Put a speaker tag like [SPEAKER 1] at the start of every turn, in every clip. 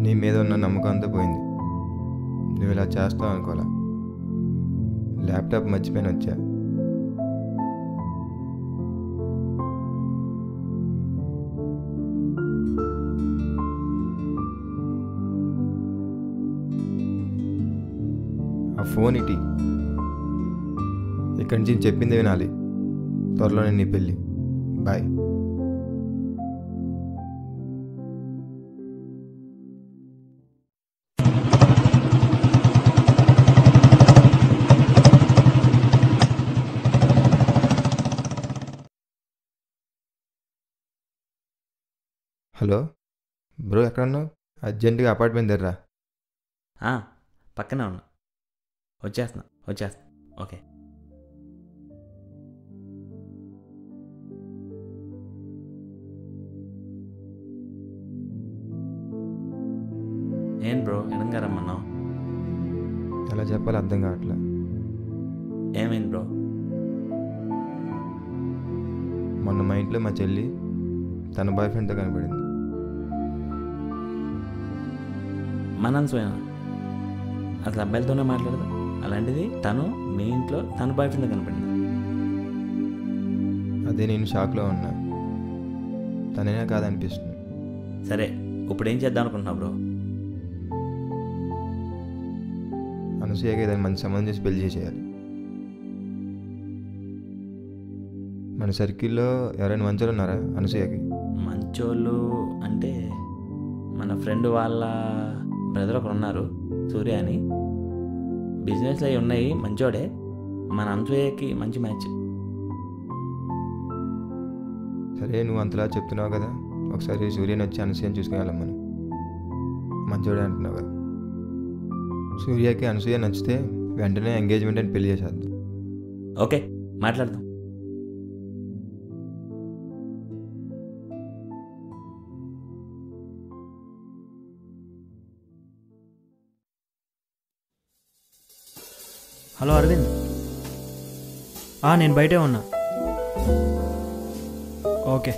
[SPEAKER 1] నీ మీద ఉన్న నమ్మకం అంతా పోయింది. నువ్వు ఇలా చేస్తావు అనుకోలే. ల్యాప్టాప్ మర్చిపోయిన వచ్చా. ఆ ఫోన్ ఇటీ. ఇక్కడి నుంచి చెప్పింది వినాలి. త్వరలోనే నీ పెళ్ళి. బాయ్. హలో బ్రో, ఎక్కడ ఉన్నావు? అర్జెంటుగా అపార్ట్మెంట్ దగ్గర.
[SPEAKER 2] పక్కనే ఉన్నా. వచ్చేస్తున్నా. ఓకే. ఏం బ్రో ఎడంగా రమ్మన్నావు?
[SPEAKER 1] ఎలా చెప్పాలి అర్థం కావట్లే.
[SPEAKER 2] ఏమైంది బ్రో?
[SPEAKER 1] మొన్న మా ఇంట్లో మా చెల్లి తన బాయ్ ఫ్రెండ్తో కనపడింది.
[SPEAKER 2] మన స్వయం అసలు అబ్బాయిలతోనే మాట్లాడదు. అలాంటిది తను మీ ఇంట్లో తన బాయ్ ఫ్రెండ్ కనపడింది.
[SPEAKER 1] అదే నేను షాక్లో ఉన్నా. తనేనా కాదనిపిస్తుంది.
[SPEAKER 2] సరే, ఇప్పుడు ఏం చేద్దాం అనుకుంటున్నావు బ్రో?
[SPEAKER 1] అనసూయకి ఏదైనా మంచి సంబంధం చేసి పెళ్లి చేసేయాలి. మన సర్కిల్లో ఎవరైనా మంచోళ్ళు ఉన్నారా అనసూయకి?
[SPEAKER 2] మంచోళ్ళు అంటే మన ఫ్రెండ్ వాళ్ళ బ్రదర్ ఒకరు ఉన్నారు, సూర్య అని. బిజినెస్లు అవి ఉన్నాయి, మంచోడే. మన అనసూయకి మంచి మ్యాచ్.
[SPEAKER 1] సరే, నువ్వు అంతలా చెప్తున్నావు కదా, ఒకసారి సూర్యని వచ్చి అనసూయని చూసుకుని మంచోడే అంటున్నావు కదా. సూర్యకి అనసూయ నచ్చితే వెంటనే ఎంగేజ్మెంట్ అని పెళ్లి చేసేద్దాం.
[SPEAKER 2] ఓకే, మాట్లాడదాం.
[SPEAKER 3] హలో అరవింద్. నేను బయటే ఉన్నా. ఓకే.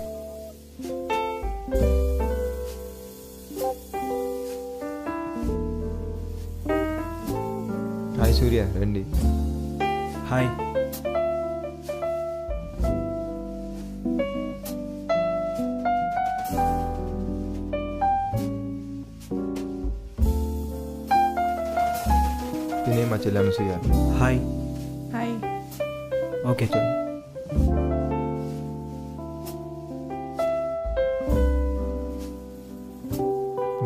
[SPEAKER 1] హాయ్ సూర్య, రండి.
[SPEAKER 3] హాయ్.
[SPEAKER 1] తినే మా చెల్లి అనసూయ.
[SPEAKER 3] హాయ్.
[SPEAKER 4] హాయ్.
[SPEAKER 3] ఓకే చూడు.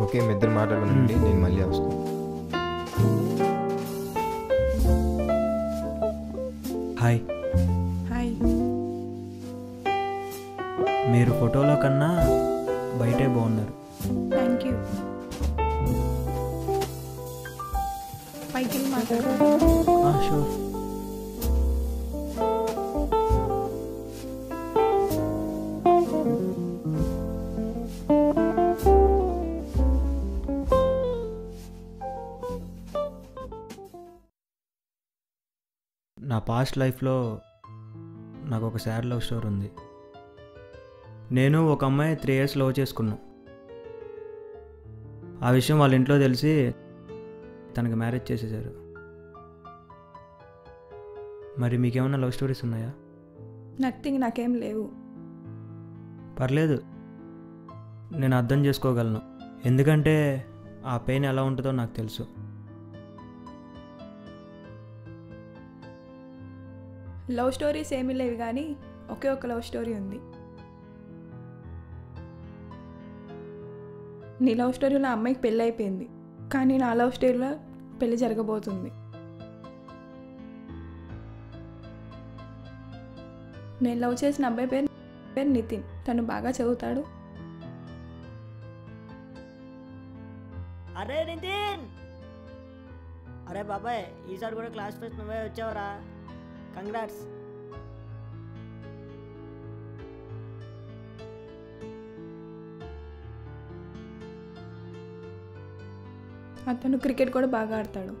[SPEAKER 1] ఓకే, మీ ఇద్దరు మాట్లాడుకోనండి, నేను మళ్ళీ వస్తాను.
[SPEAKER 3] హాయ్.
[SPEAKER 4] హాయ్.
[SPEAKER 3] మీరు ఫోటోలో కన్నా బయటే బాగున్నారు.
[SPEAKER 4] Thank you. పైకి మాట్లాడుకుందాం.
[SPEAKER 3] షూర్. నా పాస్ట్ లైఫ్లో నాకు ఒక సాడ్ లవ్ స్టోరీ ఉంది. నేను ఒక అమ్మాయి 3 years లవ్ చేసుకున్నాను. ఆ విషయం వాళ్ళ ఇంట్లో తెలిసి తనకి మ్యారేజ్ చేసేసారు. మరి మీకేమన్నా లవ్ స్టోరీస్ ఉన్నాయా?
[SPEAKER 4] నథింగ్, నాకేం లేవు.
[SPEAKER 3] పర్లేదు, నేను అర్థం చేసుకోగలను. ఎందుకంటే ఆ పెయిన్ ఎలా ఉంటుందో నాకు తెలుసు.
[SPEAKER 4] లవ్ స్టోరీస్ ఏమీ లేవు, కానీ ఒకే ఒక లవ్ స్టోరీ ఉంది. నీ లవ్ స్టోరీలో అమ్మాయికి పెళ్ళి అయిపోయింది, కానీ నా లవ్ స్టోరీలో పెళ్ళి జరగబోతుంది. నేను లవ్ చేసిన అబ్బాయి పేరు నితిన్. తను బాగా చదువుతాడు.
[SPEAKER 5] అరే నితిన్, అరే బాబాయ్ ఈసారి కూడా క్లాస్ ఫస్ట్ నువ్వే వచ్చావురా, కంగ్రాట్స్.
[SPEAKER 4] అతను క్రికెట్ కూడా బాగా ఆడతాడు.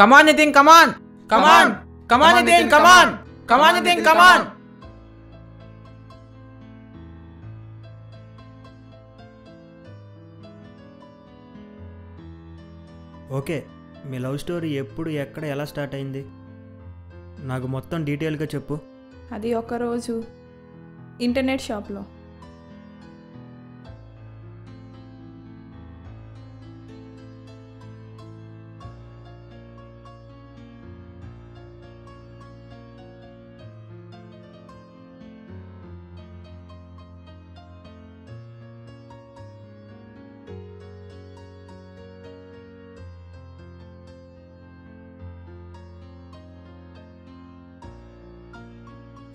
[SPEAKER 6] Come on, Nitin, come on! Come on! Come on, Nitin, come on! Come on, Nitin, come on!
[SPEAKER 3] Okay, me love story ఎప్పుడు ఎక్కడ ఎలా స్టార్ట్ అయింది నాకు మొత్తం డీటెయిల్గా చెప్పు.
[SPEAKER 4] అది ఒకరోజు ఇంటర్నెట్ షాప్లో.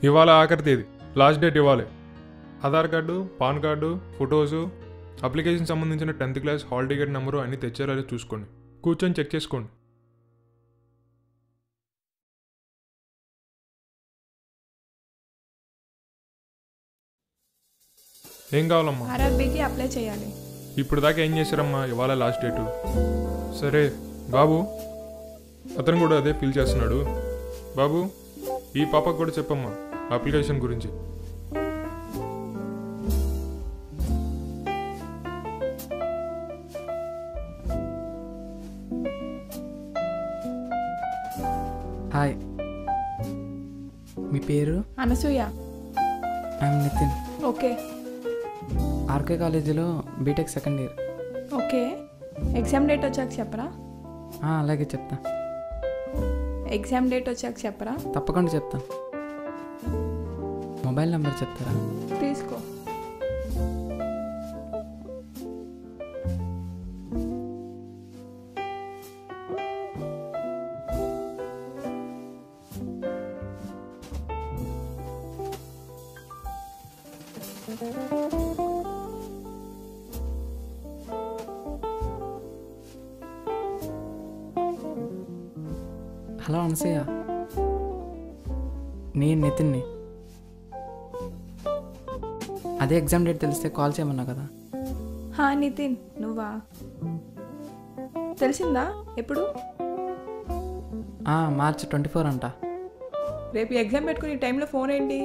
[SPEAKER 7] ఇవాళ ఆఖరి తేదీ, లాస్ట్ డేట్ ఇవ్వాలి. Aadhaar card, pan card, photos, application సంబంధించిన 10th class hall ticket number అన్నీ తెచ్చారో చూసుకోండి. కూర్చొని చెక్ చేసుకోండి. ఏం కావాలమ్మా?
[SPEAKER 4] ఆర్ఆర్బీకి అప్లై చేయాలి.
[SPEAKER 7] ఇప్పుడు దాకా ఏం చేశారమ్మా? ఇవాళ లాస్ట్ డేటు. సరే బాబు, అతను కూడా అదే ఫీల్ చేస్తున్నాడు. బాబు, ఈ పాపకు కూడా చెప్పమ్మా అప్లికేషన్ గురించి.
[SPEAKER 6] హాయ్, మీ పేరు?
[SPEAKER 4] Anasuya.
[SPEAKER 6] I'm Nitin.
[SPEAKER 4] Okay.
[SPEAKER 6] RK కాలేజీలో BTech second year.
[SPEAKER 4] Okay. Exam date వచ్చాక చెప్పరా?
[SPEAKER 6] అలాగే చెప్తా.
[SPEAKER 4] ఎగ్జామ్ డేట్ వచ్చాక చెప్పరా?
[SPEAKER 6] తప్పకుండా చెప్తాను. మొబైల్ నెంబర్ చెప్తారా?
[SPEAKER 4] తీసుకో.
[SPEAKER 6] హలో అనసూయ, నేను నితిన్ని. అదే ఎగ్జామ్ డేట్ తెలిస్తే కాల్ చేయమన్నా కదా.
[SPEAKER 4] నితిన్ నువ్వా? తెలిసిందా? ఎప్పుడు?
[SPEAKER 6] మార్చ్ 24 అంట.
[SPEAKER 4] రేపు ఎగ్జామ్ పెట్టుకుని ఈ టైంలో ఫోన్ ఏంటి?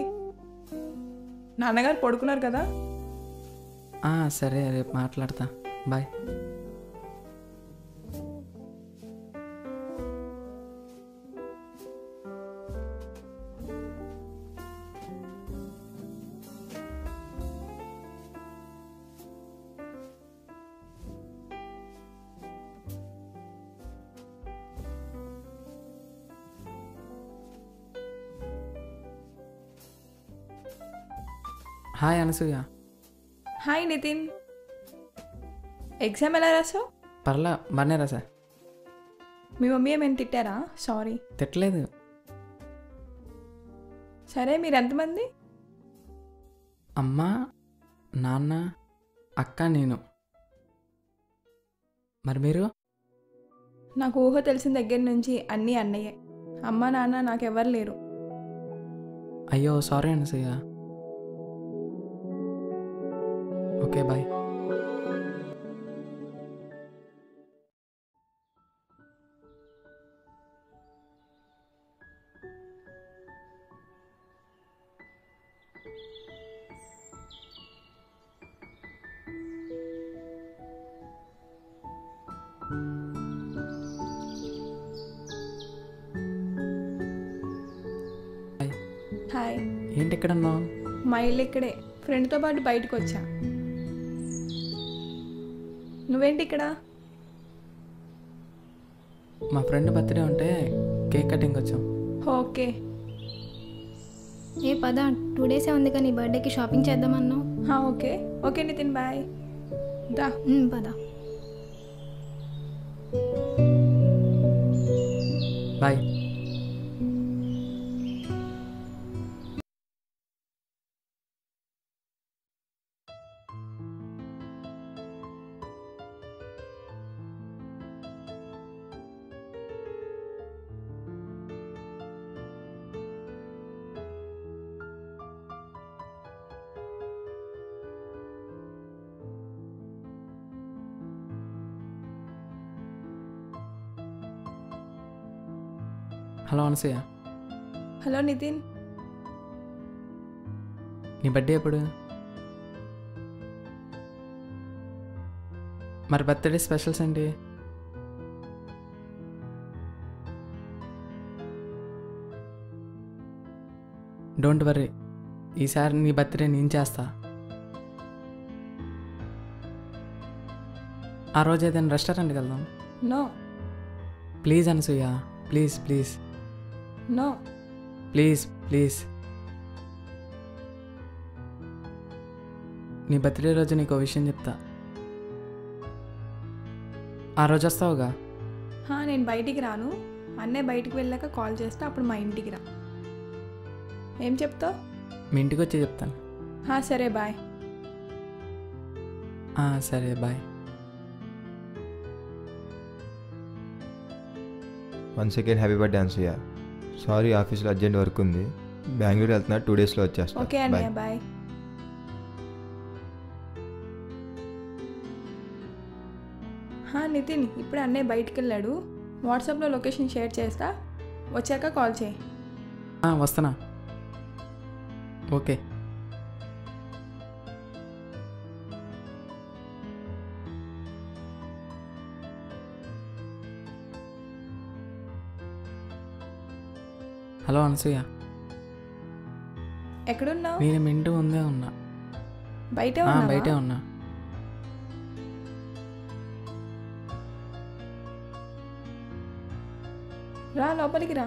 [SPEAKER 4] నాన్నగారు పడుకున్నారు కదా.
[SPEAKER 6] సరే, రేపు మాట్లాడతా. Bye. Hi Anasuya.
[SPEAKER 4] Hi Nitin. Exam ఎలా రాసావు?
[SPEAKER 6] పర్లా, బాగానే రాసా.
[SPEAKER 4] మీ మమ్మీ ఏమైనా తిట్టారా? సారీ.
[SPEAKER 6] తిట్టలేదు.
[SPEAKER 4] సరే, మీరు ఎంతమంది?
[SPEAKER 6] అమ్మ, నాన్న, అక్క, నేను. మరి మీరు?
[SPEAKER 4] నాకు ఊహ తెలిసిన దగ్గర నుంచి అన్నీ అన్నయ్యే. అమ్మ నాన్న నాకెవ్వరు లేరు.
[SPEAKER 6] అయ్యో sorry Anasuya. Okay, bye.
[SPEAKER 4] Hi.
[SPEAKER 6] ఏంటి ఇక్కడ ఉన్నావు?
[SPEAKER 4] మా ఇల్లు ఇక్కడే. ఫ్రెండ్తో పాటు బయటకు వచ్చా. నువ్వేంటి ఇక్కడ?
[SPEAKER 6] మా ఫ్రెండ్ బర్త్డే ఉంటే కేక్ కటింగ్ వచ్చాం.
[SPEAKER 4] ఓకే.
[SPEAKER 8] ఏ పద 2 డేసే ఉంది కానీ బర్త్డేకి షాపింగ్ చేద్దామన్నావు.
[SPEAKER 4] Okay okay Nitin bye. దా
[SPEAKER 8] పద.
[SPEAKER 6] Bye. Hello Anasuya,
[SPEAKER 4] hello Nitin.
[SPEAKER 6] నీ బర్త్డే ఎప్పుడు? మరి బర్త్డే స్పెషల్స్ ఏంటి? డోంట్ వర్రీ, ఈసారి నీ బర్త్డే నేను చేస్తా. ఆ రోజు ఏదైనా రెస్టారెంట్కి వెళ్దాం.
[SPEAKER 4] No
[SPEAKER 6] please Anasuya, please please
[SPEAKER 4] no
[SPEAKER 6] please please. నీ బర్త్డే రోజు నీకు విషయం చెప్తా. ఆ రోజు వస్తావుగా?
[SPEAKER 4] నేను బయటికి రాను. అన్నయ్య బయటికి వెళ్ళాక కాల్ చేస్తా, అప్పుడు మా ఇంటికి రా. ఏం చెప్తావు?
[SPEAKER 6] మీ ఇంటికి వచ్చి చెప్తాను.
[SPEAKER 4] సరే బాయ్.
[SPEAKER 6] సరే bye.
[SPEAKER 1] Once again happy birthday Anasuya. Sorry, ఆఫీస్లో అర్జెంట్ వర్క్ ఉంది. బెంగళూరు వెళ్తున్నా, 2 డేస్లో వచ్చేస్తా.
[SPEAKER 4] ఓకే అన్నయ్య బాయ్. నితిన్, ఇప్పుడు అన్నయ్య బయటికి వెళ్ళాడు. వాట్సాప్లో లొకేషన్ షేర్ చేస్తా, వచ్చాక కాల్ చేయి.
[SPEAKER 6] వస్తున్నా. ఓకే. హలో అనసూయ,
[SPEAKER 4] ఎక్కడున్నావు?
[SPEAKER 6] నేను మీ ఇంటి ముందే ఉన్నా.
[SPEAKER 4] బయటే
[SPEAKER 6] బయటే ఉన్నా.
[SPEAKER 4] రా లోపలికి రా.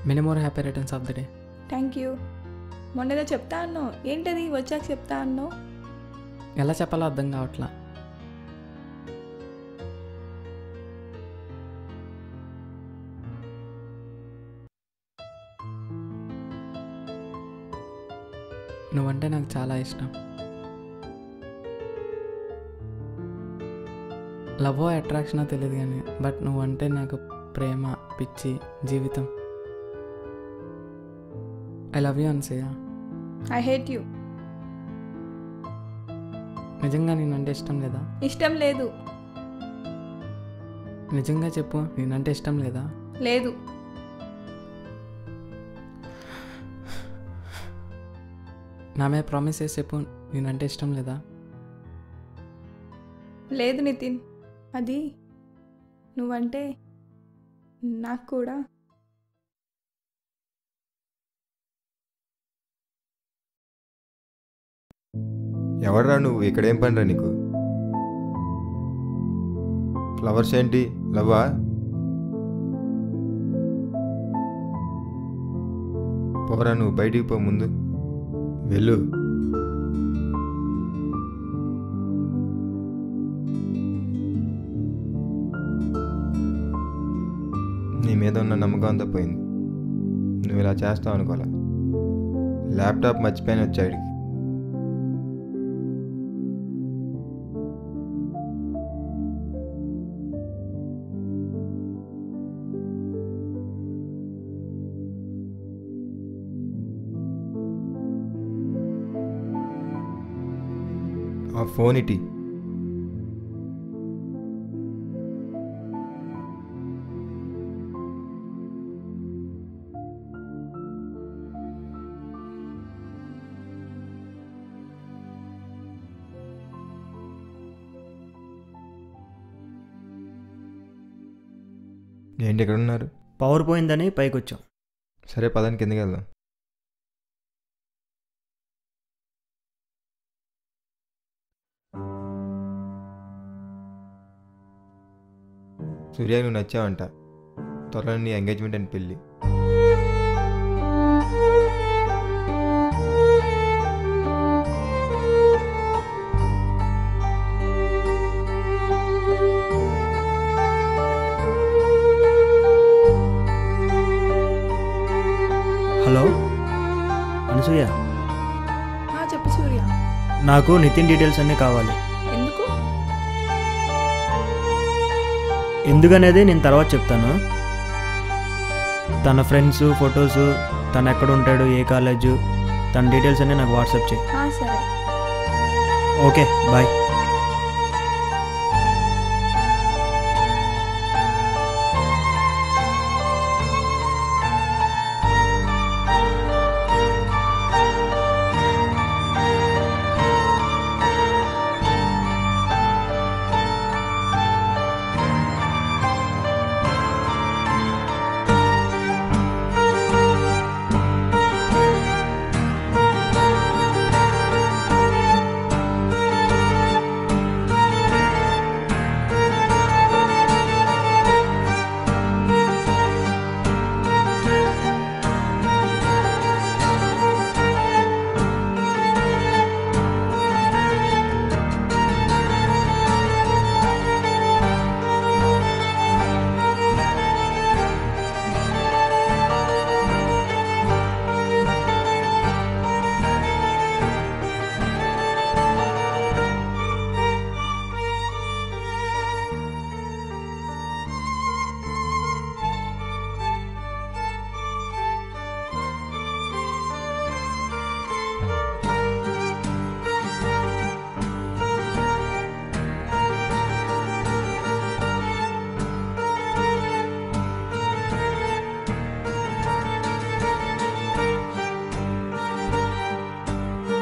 [SPEAKER 6] Many more happy returns of the day.
[SPEAKER 4] Thank you. మొన్నేదో చెప్తా అన్నావు, ఏంటది? వచ్చాక చెప్తా అన్నావు.
[SPEAKER 6] ఎలా చెప్పాలో అర్థం కావట్లా. నువ్వంటే నాకు చాలా ఇష్టం. లవ్ అట్రాక్షనో తెలియదు కానీ బట్ నువ్వంటే నాకు ప్రేమ, పిచ్చి, జీవితం. I love you Anasuya.
[SPEAKER 4] I hate you.
[SPEAKER 6] నిజంగా నేనంటే ఇష్టం లేదా?
[SPEAKER 4] ఇష్టం లేదు.
[SPEAKER 6] నిజంగా చెప్పు, నేనంటే ఇష్టం లేదా?
[SPEAKER 4] లేదు.
[SPEAKER 6] నా మీద ప్రామిస్ చేసి చెప్పు, నేనంటే ఇష్టం లేదా?
[SPEAKER 4] లేదు నితిన్, అది నువ్వంటే నాకు కూడా.
[SPEAKER 1] ఎవడరా నువ్వు? ఇక్కడేం పనిరా నీకు? ఫ్లవర్స్ ఏంటి? లవ్వా? పోరా, నువ్వు బయటికి పో ముందు. వెళ్ళు. నీ మీద ఉన్న నమ్మకం అంతా పోయింది. నువ్వు ఇలా చేస్తావు అనుకోలే. ల్యాప్టాప్ మర్చిపోయిన వచ్చాడికి. ఆ ఫోన్ ఇటీ. ఏంటి ఎక్కడ ఉన్నారు?
[SPEAKER 3] పవర్ పోయిందని పైకి వచ్చాం.
[SPEAKER 1] సరే పదని కిందకి వెళ్దాం. సూర్యకి నువ్వు నచ్చావంట. త్వరలో నీ ఎంగేజ్మెంట్ అండ్ పెళ్ళి.
[SPEAKER 3] హలో అనసూయ,
[SPEAKER 4] చెప్పు సూర్య.
[SPEAKER 3] నాకు నితిన్ డీటెయిల్స్ అన్నీ కావాలి.
[SPEAKER 4] ఎందుకు?
[SPEAKER 3] ఎందుకనేది నేను తర్వాత చెప్తాను. తన ఫ్రెండ్స్ ఫొటోస్, తను ఎక్కడ ఉంటాడు, ఏ కాలేజు, తన డీటెయిల్స్ అన్నీ నాకు వాట్సాప్ చేయి.
[SPEAKER 4] సరే.
[SPEAKER 3] Okay, bye.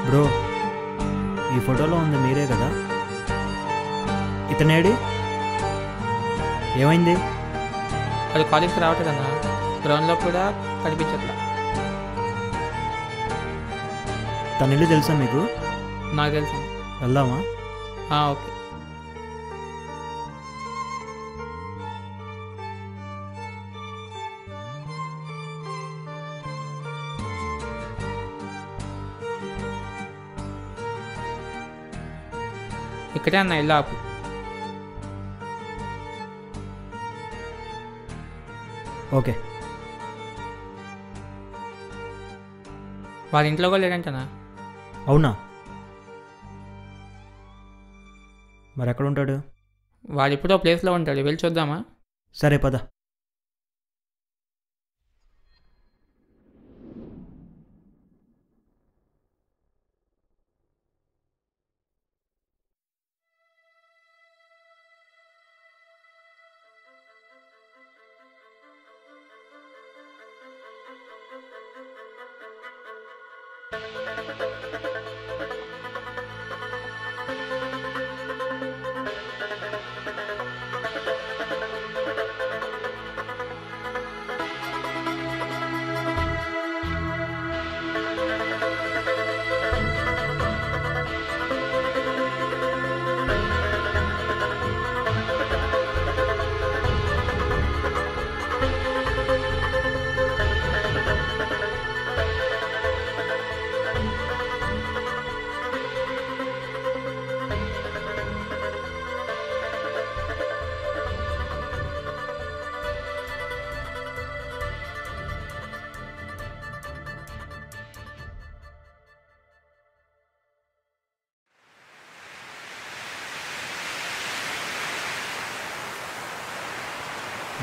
[SPEAKER 3] బ్రో, ఈ ఫోటోలో ఉంది మీరే కదా? ఇతనేడి? ఏమైంది?
[SPEAKER 9] అది కాలేజ్కి రావట్లేదన్నా, గ్రౌండ్లో కూడా కనిపించట్లా.
[SPEAKER 3] తన ఇల్లు తెలుసా మీకు?
[SPEAKER 9] నాకు తెలుసు.
[SPEAKER 3] వెళ్దామా?
[SPEAKER 9] ఓకే. ఇక్కడే అన్న ఇల్లు ఆపు.
[SPEAKER 3] ఓకే.
[SPEAKER 9] వాళ్ళ ఇంట్లో కూడా లేదంటనా?
[SPEAKER 3] అవునా? మరి ఎక్కడ ఉంటాడు?
[SPEAKER 9] వాడు ఇప్పుడు ప్లేస్లో ఉంటాడు, వెళ్ళి చూద్దామా?
[SPEAKER 3] సరే పద.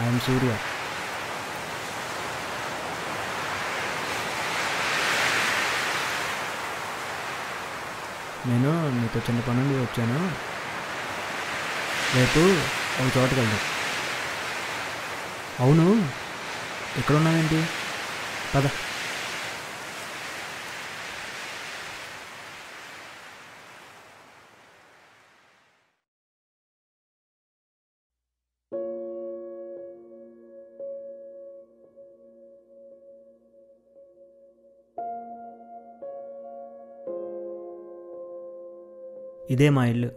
[SPEAKER 3] ఐఎమ్ సూర్య. నేను నీతో చిన్న పని నుండి వచ్చాను. రేపు ఒక చోటుకి వెళ్దాం. అవును, ఎక్కడున్నావేంటి? పద. ఇదే మా ఇల్లు.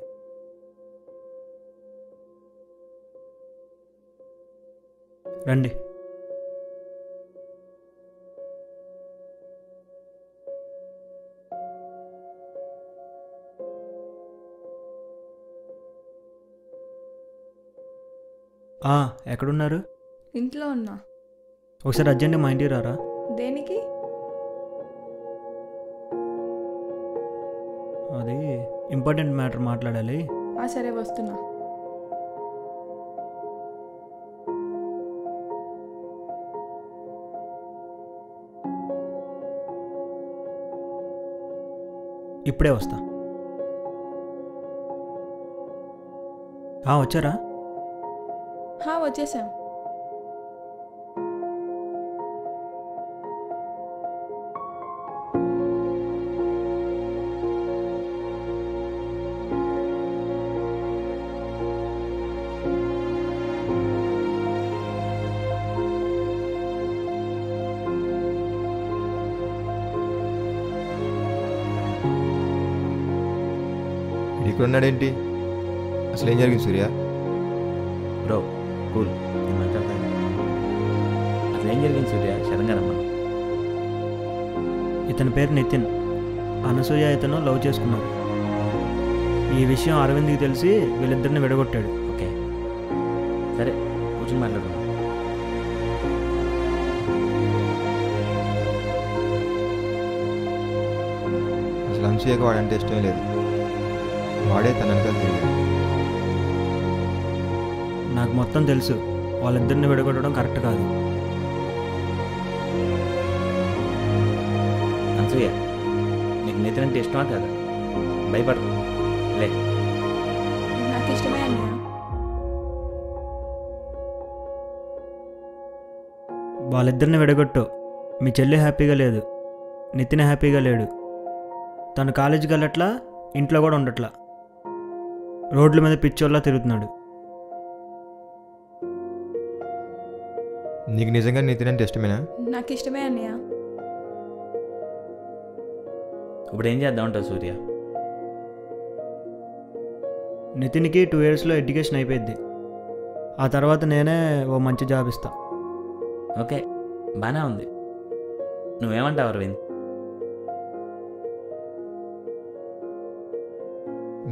[SPEAKER 3] రండి. ఎక్కడున్నారు?
[SPEAKER 4] ఇంట్లో ఉన్నా.
[SPEAKER 3] ఒకసారి అర్జెంట్ మా ఇంటికి రారా?
[SPEAKER 4] దేనికి?
[SPEAKER 3] అది ఇంపార్టెంట్ మ్యాటర్ మాట్లాడాలి.
[SPEAKER 4] సరే వస్తున్నా.
[SPEAKER 3] ఇప్పుడే వస్తా. వచ్చారా?
[SPEAKER 4] వచ్చేసాం.
[SPEAKER 1] ఇక్కడ ఉన్నాడేంటి? అసలు ఏం జరిగింది సూర్య?
[SPEAKER 2] బ్రో కూల్, నేను మాట్లాడతాను. అసలు ఏం జరిగింది సూర్య? సడన్గా రమ్మను.
[SPEAKER 3] ఇతని పేరు నితిన్. అనసూయ ఇతను లవ్ చేసుకున్నారు. ఈ విషయం అరవింద్కి తెలిసి వీళ్ళిద్దరిని విడగొట్టాడు.
[SPEAKER 2] ఓకే సరే, కూర్చొని మాట్లాడుకుందాం.
[SPEAKER 1] అసలు అనసూయకు వాడంటే ఇష్టమే లేదు. వాడే తన వెనకాల తిరిగాడు.
[SPEAKER 3] నాకు మొత్తం తెలుసు. వాళ్ళిద్దరిని విడగొట్టడం కరెక్ట్ కాదు.
[SPEAKER 2] అనసూయ, నీకు నితిన్ అంటే ఇష్టమా కాదా? భయపడకు, లే.
[SPEAKER 4] నాకు ఇష్టమే అన్నయ్య.
[SPEAKER 3] వాళ్ళిద్దరిని విడగొట్టు. మీ చెల్లి హ్యాపీగా లేదు, నితిన్ హ్యాపీగా లేడు. తను కాలేజీకి వెళ్ళట్లా, ఇంట్లో కూడా ఉండట్లా. రోడ్ల మీద పిచ్చోళ్ళ తిరుగుతున్నాడు.
[SPEAKER 1] నీకు నిజంగా నితిన్ అంటే ఇష్టమేనా?
[SPEAKER 4] నాకు ఇష్టమే అన్నయ్య.
[SPEAKER 2] ఇప్పుడు ఏం చేద్దామంటావు సూర్య?
[SPEAKER 3] నితిన్కి 2 yearsలో ఎడ్యుకేషన్ అయిపోయింది. ఆ తర్వాత నేనే ఓ మంచి జాబ్ ఇస్తా.
[SPEAKER 2] ఓకే, బాగానే ఉంది. నువ్వేమంటావు అరవింద్?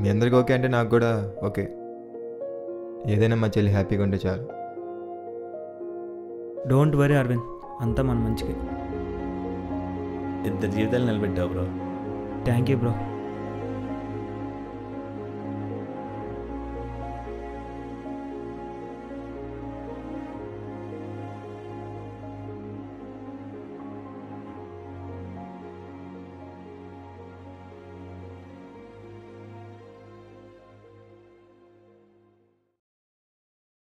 [SPEAKER 1] మీ అందరికీ ఓకే అంటే నాకు కూడా ఓకే. ఏదైనా మా చెల్లి హ్యాపీగా ఉంటే చాలు.
[SPEAKER 3] డోంట్ వరీ అరవింద్, అంతా మన మంచికి.
[SPEAKER 2] ఇద్దరు జీవితాలు నిలబెట్టావు బ్రో.
[SPEAKER 3] Thank you bro.